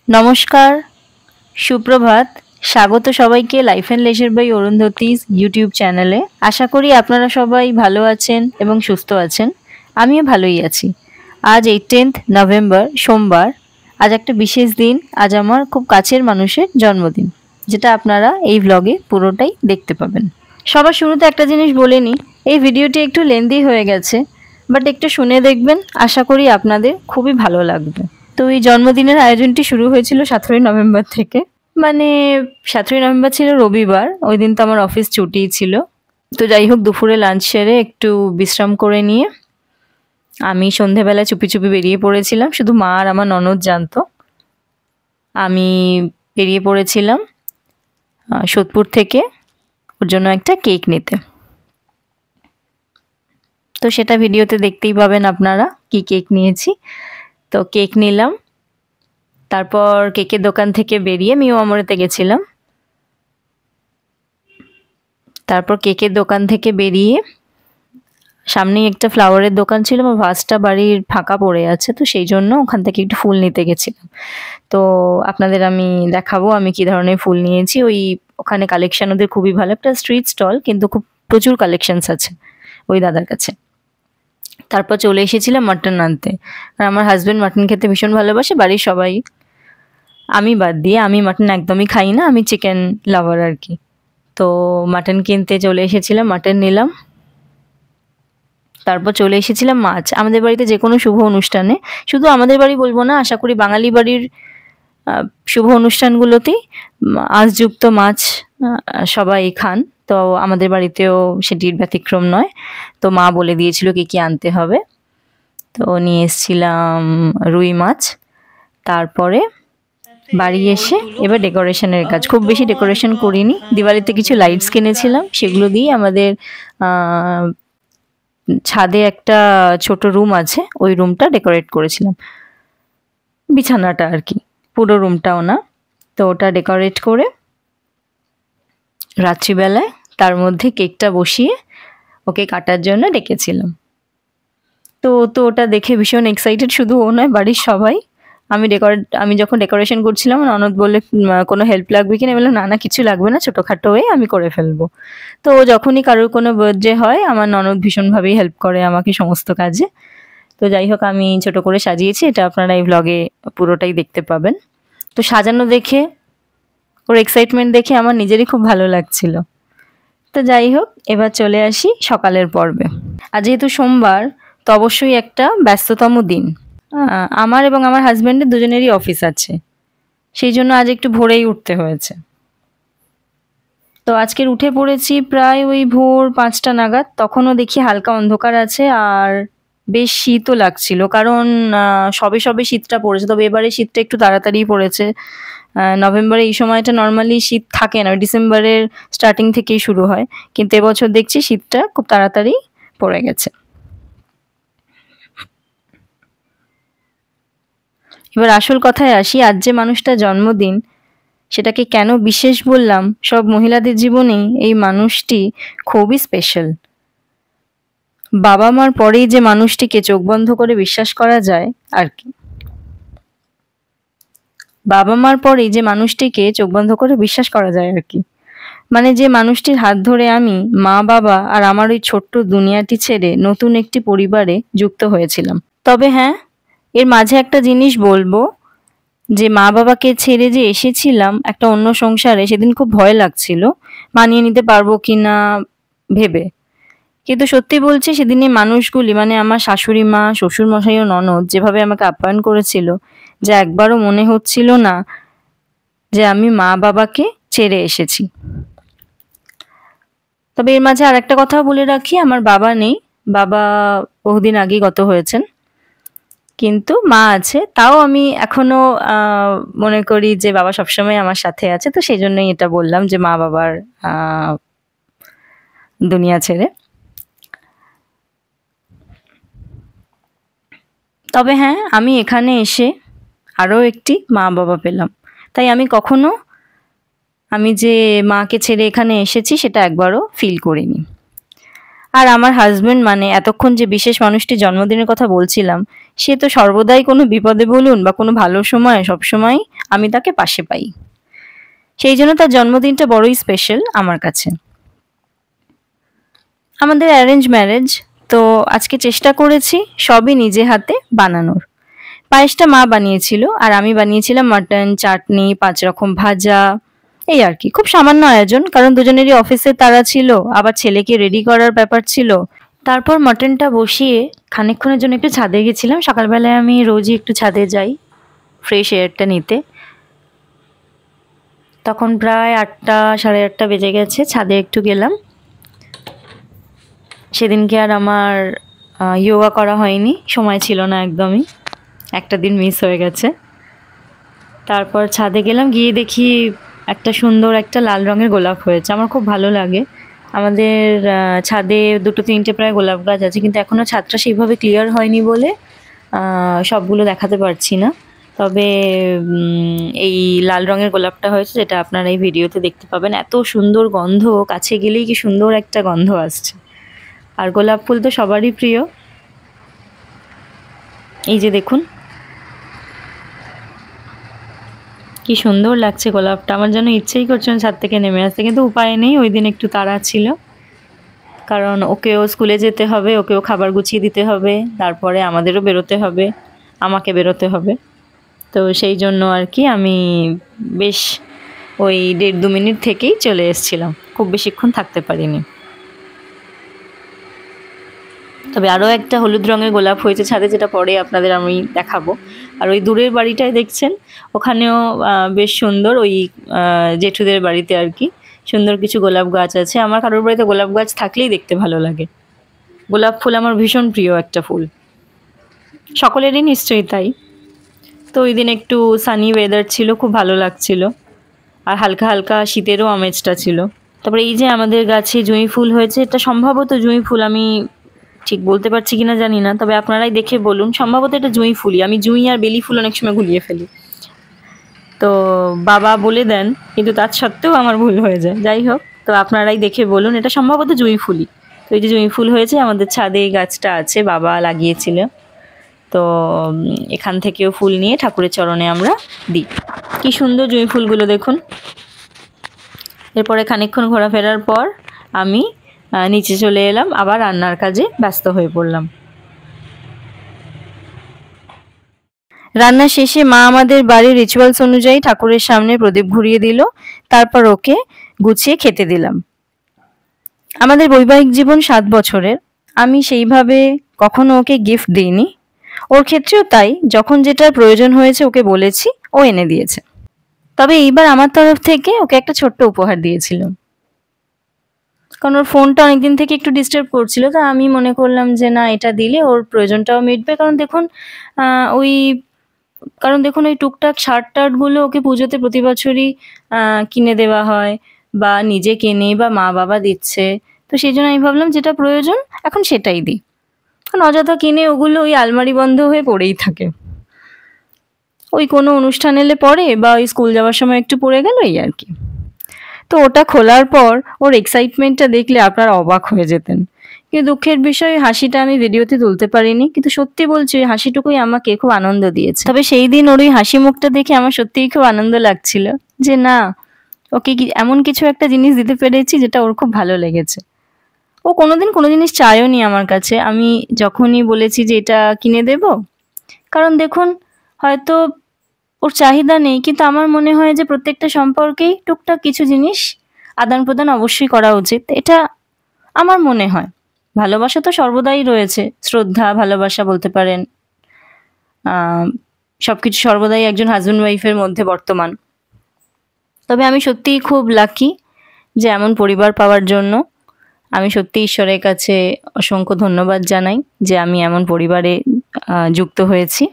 নমস্কার, সুপ্রভাত। স্বাগত সবাইকে life and leisure by Arundhati's YouTube চ্যানেলে। আশা করি আপনারা সবাই ভালো আছেন এবং সুস্থ আছেন। আমিও ভালোই আছি। আজ 18 নভেম্বর, সোমবার। আজ একটা বিশেষ দিন। আজ আমার খুব কাছের মানুষের জন্মদিন, যেটা আপনারা এই ভ্লগে পুরোটাই দেখতে পাবেন। সবার শুরুতে একটা জিনিস বলে নিই, এই ভিডিওটি একটু লেন্দি হয়ে গেছে, বাট একটু শুনে দেখবেন, আশা করি আপনাদের খুবই ভালো লাগবে। তো এই জন্মদিনের আয়োজনটি শুরু হয়েছিল 17ই নভেম্বর থেকে। মানে 17ই নভেম্বর ছিল রবিবার, ওই দিন তো আমার অফিস ছুটি ছিল। তো যাই হোক, দুপুরে লাঞ্চ সেরে একটু বিশ্রাম করে নিয়ে আমি সন্ধেবেলায় চুপি চুপি বেরিয়ে পড়েছিলাম। শুধু মা আর আমার ননদ জানতো। আমি বেরিয়ে পড়েছিলাম সোদপুর থেকে ওর জন্য একটা কেক নিতে। তো সেটা ভিডিওতে দেখতেই পাবেন আপনারা কি কেক নিয়েছি। তো কেক নিলাম, তারপর কেকের দোকান থেকে বেরিয়ে মিও আমরেতে গেছিলাম। তারপর কেকের দোকান থেকে বেরিয়ে সামনেই একটা ফ্লাওয়ারের দোকান ছিল, আমার ভাসটা বাড়ির ফাঁকা পড়ে আছে, তো সেই জন্য ওখান থেকে একটু ফুল নিতে গেছিলাম। তো আপনাদের আমি দেখাবো আমি কি ধরনের ফুল নিয়েছি। ওখানে কালেকশন ওদের খুবই ভালো, একটা স্ট্রিট স্টল, কিন্তু খুব প্রচুর কালেকশনস আছে ওই দাদার কাছে। তারপর চলে এসেছিলাম মাটন আনতে, আর আমার হাজব্যান্ড মাটন খেতে ভীষণ ভালোবাসে, বাড়ির সবাই, আমি বাদ দিয়ে। আমি মাটন একদমই খাই না, আমি চিকেন লাভার আর কি। তো মাটন কিনতে চলে এসেছিলাম, মাটন নিলাম। তারপর চলে এসেছিলাম মাছ। আমাদের বাড়িতে যে কোনো শুভ অনুষ্ঠানে, শুধু আমাদের বাড়ি বলবো না, আশা করি বাঙালি বাড়ির শুভ অনুষ্ঠানগুলোতেই আঁশযুক্ত মাছ সবাই খান। তো আমাদের বাড়িতেও সেটির ব্যতিক্রম নয়। তো মা বলে দিয়েছিল কি কি আনতে হবে। তো নিয়ে এসেছিলাম রুই মাছ। তারপরে বাড়ি এসে এবার ডেকোরেশনের কাজ। খুব বেশি ডেকোরেশন করিনি, দিওয়ালিতে কিছু লাইটস কিনেছিলাম, সেগুলো দিয়ে আমাদের ছাদে একটা ছোট রুম আছে, ওই রুমটা ডেকোরেট করেছিলাম, বিছানাটা আর কি, পুরো রুমটাও না। তো ওটা ডেকোরেট করে রাত্রিবেলায় তার মধ্যে কেকটা বসিয়ে ওকে কাটার জন্য ডেকেছিলাম। তো তো ওটা দেখে ভীষণ এক্সাইটেড, শুধু ও নয়, বাড়ির সবাই। আমি যখন ডেকোরেশন করছিলাম, ননদ বললে কোনো হেল্প লাগবে কিনা, বললাম না না, কিছু লাগবে না, ছোটোখাটো হয়ে আমি করে ফেলবো। তো যখনই কারোর কোনো বার্থডে হয়, আমার ননদ ভীষণভাবেই হেল্প করে আমাকে সমস্ত কাজে। তো যাই হোক, আমি ছোট করে সাজিয়েছি, এটা আপনারা এই ভ্লগে পুরোটাই দেখতে পাবেন। তো সাজানো দেখে, ওর এক্সাইটমেন্ট দেখে আমার নিজেরই খুব ভালো লাগছিল। তো যাই হোক, এবার চলে আসি সকালের পর্বে। আর যেহেতু সোমবার, তো অবশ্যই একটা ব্যস্ততম দিন। আমার এবং আমার হাজব্যান্ডের দুজনেরই অফিস আছে, সেই জন্য আজ একটু ভোরেই উঠতে হয়েছে। তো আজকের উঠে পড়েছি প্রায় ওই ভোর 5টা নাগাদ। তখনও দেখি হালকা অন্ধকার আছে, আর বেশ শীতও লাগছিল, কারণ সবে সবে শীতটা পড়েছে। তবে এবারে শীতটা একটু তাড়াতাড়ি পড়েছে। নভেম্বরে এই সময়টা নর্মালি শীত থাকে না, ডিসেম্বরের স্টার্টিং থেকেই শুরু হয়, কিন্তু এবছর দেখছি শীতটা খুব তাড়াতাড়ি পড়ে গেছে। এবার আসল কথায় আসি, আজ যে মানুষটা জন্মদিন, সেটাকে কেন বিশেষ বললাম, সব মহিলাদের জীবনেই এই মানুষটি খুবই স্পেশাল। বাবা মার পরেই যে মানুষটিকে চোখ বন্ধ করে বিশ্বাস করা যায় আর কি। বাবা মার পরেই যে মানুষটিকে চোখ বন্ধ করে বিশ্বাস করা যায় আর কি। মানে যে মানুষটির হাত ধরে আমি, মা বাবা আর আমার ওই ছোট্ট দুনিয়াটি ছেড়ে নতুন একটি পরিবারে যুক্ত হয়েছিলাম। তবে হ্যাঁ, এর মাঝে একটা জিনিস বলবো, যে মা বাবাকে ছেড়ে যে এসেছিলাম একটা অন্য সংসারে, সেদিন খুব ভয় লাগছিল মানিয়ে নিতে পারবো কিনা ভেবে। কিন্তু সত্যি বলছি, সেদিনে মানুষগুলি, মানে আমার শাশুড়ি মা, শ্বশুর মশাই ও ননদ যেভাবে আমাকে আপ্যায়ন করেছিল, যে একবারও মনে হচ্ছিল না যে আমি মা বাবাকে ছেড়ে এসেছি। তবে এর মাঝে আর একটা কথাও বলে রাখি, আমার বাবা নেই, বাবা বহুদিন আগেই গত হয়েছেন, কিন্তু মা আছে। তাও আমি এখনো মনে করি যে বাবা সবসময় আমার সাথে আছে, তো সেই জন্যই এটা বললাম যে মা বাবার দুনিয়া ছেড়ে। তবে হ্যাঁ, আমি এখানে এসে আরও একটি মা বাবা পেলাম, তাই আমি কখনো আমি যে মাকে ছেড়ে এখানে এসেছি সেটা একবারও ফিল করিনি। আর আমার হাজবেন্ড মানে এতক্ষণ যে বিশেষ মানুষটির জন্মদিনের কথা বলছিলাম, সে তো সর্বদাই কোনো বিপদে বলুন বা কোনো ভালো সময় সবসময় আমি তাকে পাশে পাই। সেই জন্য তার জন্মদিনটা বড়ই স্পেশাল আমার কাছে। আমাদের অ্যারেঞ্জ ম্যারেজ, তো আজকে চেষ্টা করেছি সবই নিজে হাতে বানানোর। পায়েসটা মা বানিয়েছিল আর আমি বানিয়েছিলাম মাটন, চাটনি, 5 রকম ভাজা, এই আর কি। খুব সামান্য আয়োজন, কারণ দুজনেরই অফিসের তাড়া ছিল, আবার ছেলেকে রেডি করার ব্যাপার ছিল। তারপর মাটনটা বসিয়ে খানিকক্ষণের জন্য একটু ছাদে গেছিলাম। সকালবেলায় আমি রোজই একটু ছাদে যাই ফ্রেশ এয়ারটা নিতে। তখন প্রায় 8টা, সাড়ে 8টা বেজে গেছে, ছাদে একটু গেলাম। সেদিনকে আর আমার যোগা করা হয়নি, সময় ছিল না একদমই, একটা দিন মিস হয়ে গেছে। তারপর ছাদে গেলাম, গিয়ে দেখি একটা সুন্দর একটা লাল রঙের গোলাপ হয়েছে। আমার খুব ভালো লাগে। আমাদের ছাদে 2-3টে প্রায় গোলাপ গাছ আছে, কিন্তু এখনও ছাদটা সেইভাবে ক্লিয়ার হয়নি বলে সবগুলো দেখাতে পারছি না। তবে এই লাল রঙের গোলাপটা হয়েছে, যেটা আপনারা এই ভিডিওতে দেখতে পাবেন। এত সুন্দর গন্ধ, কাছে গেলেই কি সুন্দর একটা গন্ধ আসছে। আর গোলাপ ফুল তো সবারই প্রিয়। এই যে দেখুন কি সুন্দর লাগছে গোলাপটা। আমার যেন ইচ্ছেই করছে ছাদ থেকে নেমে আসতে, কিন্তু উপায় নেই, ওই দিন একটু তাড়া ছিল। কারণ ওকেও স্কুলে যেতে হবে, ওকেও খাবার গুছিয়ে দিতে হবে, তারপরে আমাদেরও বেরোতে হবে, আমাকে বেরোতে হবে। তো সেই জন্য আর কি আমি বেশ ওই 1.5-2 মিনিট থেকেই চলে এসেছিলাম, খুব বেশিক্ষণ থাকতে পারিনি। তবে আরও একটা হলুদ রঙের গোলাপ হয়েছে ছাদে, যেটা পরে আপনাদের আমি দেখাবো। আর ওই দূরের বাড়িটায় দেখছেন, ওখানেও বেশ সুন্দর, ওই জেঠুদের বাড়িতে আর কি সুন্দর কিছু গোলাপ গাছ আছে। আমার কারোর বাড়িতে গোলাপ গাছ থাকলেই দেখতে ভালো লাগে। গোলাপ ফুল আমার ভীষণ প্রিয় একটা ফুল, সকলেরই নিশ্চয়ই তাই। তো ওই দিন একটু সানি ওয়েদার ছিল, খুব ভালো লাগছিল, আর হালকা হালকা শীতেরও আমেজটা ছিল। তারপরে এই যে আমাদের গাছে জুঁই ফুল হয়েছে, এটা সম্ভবত জুঁই ফুল, আমি ঠিক বলতে পারছি কিনা জানি না, তবে আপনারাই দেখে বলুন। সম্ভবত এটা জুঁই ফুলই, আমি জুঁই আর বেলি ফুল অনেক সময় গুলিয়ে ফেলি, তো বাবা বলে দেন, কিন্তু তার সত্ত্বেও আমার ভুল হয়ে যায়। যাই হোক, তো আপনারাই দেখে বলুন, এটা সম্ভবত জুঁই ফুলই। তো এই যে জুঁই ফুল হয়েছে, আমাদের ছাদে এই গাছটা আছে, বাবা লাগিয়েছিল। তো এখান থেকেও ফুল নিয়ে ঠাকুরের চরণে আমরা দিই। কি সুন্দর জুঁই ফুলগুলো দেখুন। এরপরে খানিকক্ষণ ঘোরাফেরার পর আমি নিচে চলে এলাম, আবার রান্নার কাজে ব্যস্ত হয়ে পড়লাম। রান্না শেষে মা আমাদের বাড়ির রিচুয়ালস অনুযায়ী ঠাকুরের সামনে প্রদীপ ঘুরিয়ে দিল, তারপর ওকে গুছিয়ে খেতে দিলাম। আমাদের বৈবাহিক জীবন 7 বছরের, আমি সেইভাবে কখনো ওকে গিফট দিইনি। ওর ক্ষেত্রেও তাই, যখন যেটার প্রয়োজন হয়েছে ওকে বলেছি, ও এনে দিয়েছে। তবে এইবার আমার তরফ থেকে ওকে একটা ছোট্ট উপহার দিয়েছিলাম, কারণ ওর ফোনটা অনেকদিন থেকে একটু ডিস্টার্ব করছিল। তো আমি মনে করলাম যে না, এটা দিলে ওর প্রয়োজনটাও মিটবে। কারণ দেখুন ওই টুকটাক শার্ট টার্টগুলো ওকে পুজোতে প্রতি বছরই কিনে দেওয়া হয়, বা নিজে কেনে, বা মা বাবা দিচ্ছে। তো সেই জন্য আমি ভাবলাম যেটা প্রয়োজন এখন সেটাই দিই, কারণ অযথা কিনে ওগুলো ওই আলমারি বন্ধ হয়ে পড়েই থাকে। ওই কোনো অনুষ্ঠান এলে পরে, বা ওই স্কুল যাওয়ার সময় একটু পড়ে গেল, এই আর কি। তো ওটা খোলার পর ওর এক্সাইটমেন্টটা দেখলে আপনারা অবাক হয়ে যেতেন। কিন্তু দুঃখের বিষয়, হাসিটা আমি ভিডিওতে তুলতে পারিনি, কিন্তু সত্যি বলছি ওই হাসিটুকুই আমাকে খুব আনন্দ দিয়েছে। তবে সেই দিন ওর ওই হাসি মুখটা দেখে আমার সত্যিই খুব আনন্দ লাগছিল, যে না, ওকে এমন কিছু একটা জিনিস দিতে পেরেছি যেটা ওর খুব ভালো লেগেছে। ও কোনোদিন কোনো জিনিস চায়ও নি আমার কাছে, আমি যখনই বলেছি যে এটা কিনে দেব। কারণ দেখুন, হয়তো ওর চাহিদা নেই, কিন্তু আমার মনে হয় যে প্রত্যেকটা সম্পর্কেই টুকটাক কিছু জিনিস আদান প্রদান অবশ্যই করা উচিত, এটা আমার মনে হয়। ভালোবাসা তো সর্বদাই রয়েছে, শ্রদ্ধা, ভালোবাসা বলতে পারেন, সবকিছু সর্বদাই একজন হাজব্যান্ড ওয়াইফের মধ্যে বর্তমান। তবে আমি সত্যিই খুব লাকি যে এমন পরিবার পাওয়ার জন্য। আমি সত্যি ঈশ্বরের কাছে অসংখ্য ধন্যবাদ জানাই যে আমি এমন পরিবারে যুক্ত হয়েছি,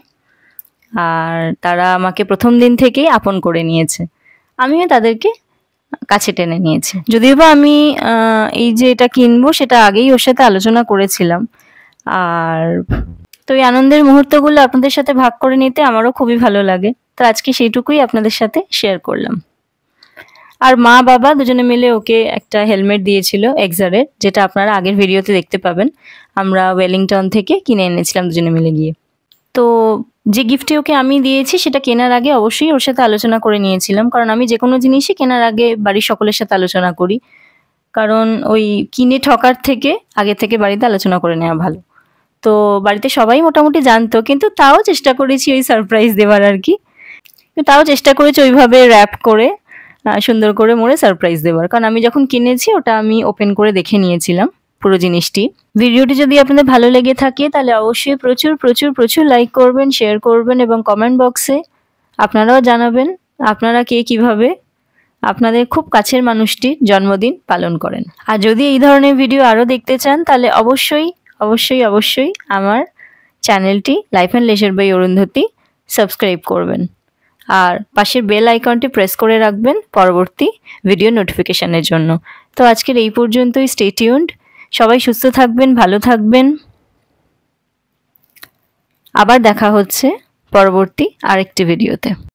আর তারা আমাকে প্রথম দিন থেকেই আপন করে নিয়েছে, আমিও তাদেরকে কাছে টেনে নিয়েছি। যদিও বা আমি এই যে এটা কিনবো সেটা আগেই ওর সাথে আলোচনা করেছিলাম, আর তো এই আনন্দের মুহূর্তগুলো আপনাদের সাথে ভাগ করে নিতে আমারও খুবই ভালো লাগে। তো আজকে সেইটুকুই আপনাদের সাথে শেয়ার করলাম। আর মা বাবা দুজনে মিলে ওকে একটা হেলমেট দিয়েছিল এক্সারের, যেটা আপনারা আগের ভিডিওতে দেখতে পাবেন। আমরা ওয়েলিংটন থেকে কিনে এনেছিলাম দুজনে মিলে গিয়ে। তো যে গিফটটি ওকে আমি দিয়েছি সেটা কেনার আগে অবশ্যই ওর সাথে আলোচনা করে নিয়েছিলাম, কারণ আমি যে কোনো জিনিসই কেনার আগে বাড়ির সকলের সাথে আলোচনা করি, কারণ ওই কিনে ঠকার থেকে আগে থেকে বাড়িতে আলোচনা করে নেওয়া ভালো। তো বাড়িতে সবাই মোটামুটি জানতো, কিন্তু তাও চেষ্টা করেছি ওই সারপ্রাইজ দেওয়ার আর কি। তাও চেষ্টা করেছি ওইভাবে র্যাপ করে সুন্দর করে মোড়ে সারপ্রাইজ দেওয়ার, কারণ আমি যখন কিনেছি ওটা আমি ওপেন করে দেখে নিয়েছিলাম পুরো জিনিসটি। ভিডিওটি যদি আপনাদের ভালো লেগে থাকে তাহলে অবশ্যই প্রচুর প্রচুর প্রচুর লাইক করবেন, শেয়ার করবেন এবং কমেন্ট বক্সে আপনারাও জানাবেন আপনারা কে কীভাবে আপনাদের খুব কাছের মানুষটির জন্মদিন পালন করেন। আর যদি এই ধরনের ভিডিও আরও দেখতে চান তাহলে অবশ্যই অবশ্যই অবশ্যই আমার চ্যানেলটি life and leisure by Arundhati subscribe করবেন, আর পাশের বেল আইকনটি প্রেস করে রাখবেন পরবর্তী ভিডিও নোটিফিকেশানের জন্য। তো আজকের এই পর্যন্তই। স্টে টিউনড, সবাই সুস্থ থাকবেন, ভালো থাকবেন। আবার দেখা হচ্ছে পরবর্তী আরেকটি ভিডিওতে।